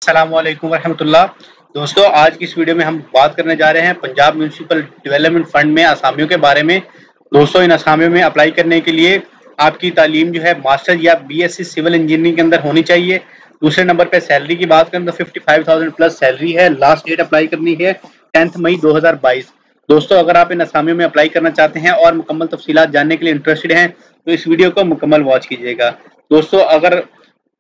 अस्सलामुअलैकुम वरहमतुल्लाह। दोस्तों, आज की इस वीडियो में हम बात करने जा रहे हैं पंजाब म्यूनिसिपल डेवलपमेंट फंड में असामियों के बारे में। दोस्तों, इन असामियों में अप्लाई करने के लिए आपकी तालीम जो है मास्टर या बीएससी सिविल इंजीनियरिंग के अंदर होनी चाहिए। दूसरे नंबर पे सैलरी की बात करें तो 55,000 प्लस सैलरी है। लास्ट डेट अप्लाई करनी है 10 मई 2022। दोस्तों, अगर आप इन असामियों में अप्लाई करना चाहते हैं और मुकम्मल तफसीलात जानने के लिए इंटरेस्टेड हैं तो इस वीडियो को मुकम्मल वॉच कीजिएगा। दोस्तों, अगर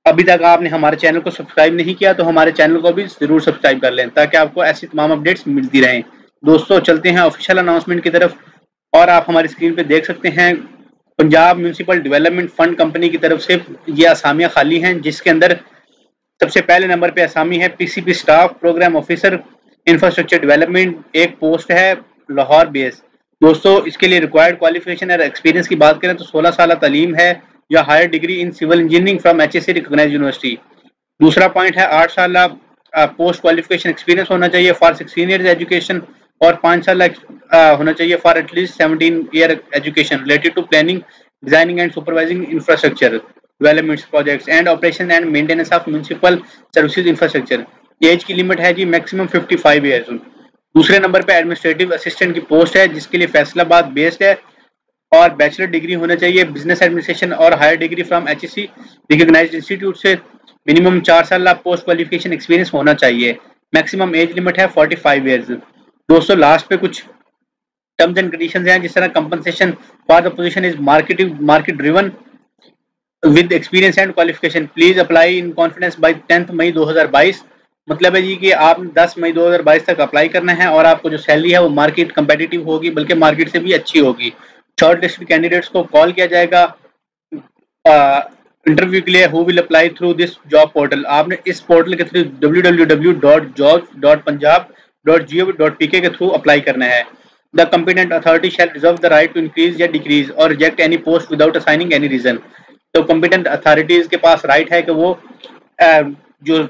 अभी तक आपने हमारे चैनल को सब्सक्राइब नहीं किया तो हमारे चैनल को भी जरूर सब्सक्राइब कर लें ताकि आपको ऐसी तमाम अपडेट्स मिलती रहें। दोस्तों, चलते हैं ऑफिशियल अनाउंसमेंट की तरफ। और आप हमारी स्क्रीन पे देख सकते हैं Punjab municipal development fund company की तरफ से ये असामियां खाली हैं, जिसके अंदर सबसे पहले नंबर पे असामी है PCP staff program officer infrastructure development. एक पोस्ट है लाहौर बेस। दोस्तों, इसके लिए रिक्वायर्ड क्वालिफिकेशन और एक्सपीरियंस की बात करें तो 16 साल तालीम है या higher degree in civil engineering from HSC recognized university. दूसरा पॉइंट है 8 साल पोस्ट क्वालिफिकेशन एक्सपीरियंस होना चाहिए फॉर 16 ईयर्स एजुकेशन और 5 साल होना चाहिए for at least 17 year education related to planning designing and supervising infrastructure development projects and operation and maintenance of municipal services infrastructure. Age की लिमिट है जी मैक्सिमम 55 ईयर्स। दूसरे नंबर पे एडमिनिस्ट्रेटिव असिस्टेंट की पोस्ट है जिसके लिए फैसलाबाद बेस्ड है और बैचलर डिग्री होना चाहिए बिजनेस एडमिनिस्ट्रेशन और higher degree from HSC recognised institute से। मिनिमम 4 साल पोस्ट क्वालिफिकेशन एक्सपीरियंस होना चाहिए। मैक्सिमम एज लिमिट है 45 ईयर्स। दोस्तों, लास्ट पे कुछ टर्म्स एंड कंडीशंस हैं, जिस तरह compensation for the position is market driven with experience and qualification. Please apply in confidence by 10 मई 2022। मतलब है जी कि आप 10 मई 2022 तक अप्लाई करना है और आपको जो सैलरी है वो मार्केट कंपेटिटिव होगी, बल्कि मार्केट से भी अच्छी होगी। शॉर्ट लिस्ट कैंडिडेट्स को कॉल किया जाएगा इंटरव्यू के लिए। Who will apply through this job portal. आपने इस पोर्टल के थ्रू www.jobs.punjab.gov.pk के थ्रू अप्लाई करना है। The competent authority shall reserve the right to increase या decrease or reject any post without assigning any reason। तो competent authorities के पास right है कि वो जो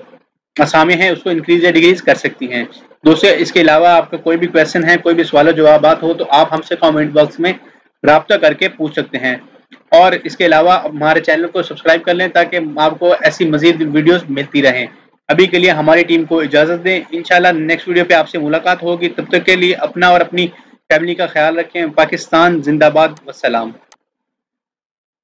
असामी हैं उसको इंक्रीज या डिक्रीज कर सकती हैं। दोस्तों, इसके अलावा आपका कोई भी क्वेश्चन है, कोई भी सवाल जवाब हो तो आप हमसे कमेंट बॉक्स में राब्ता करके पूछ सकते हैं। और इसके अलावा हमारे चैनल को सब्सक्राइब कर लें ताकि आपको ऐसी मजीद वीडियोस मिलती रहें। अभी के लिए हमारी टीम को इजाज़त दें। इंशाल्लाह नेक्स्ट वीडियो पे आपसे मुलाकात होगी। तब तक के लिए अपना और अपनी फैमिली का ख्याल रखें। पाकिस्तान जिंदाबाद। वस्सलाम।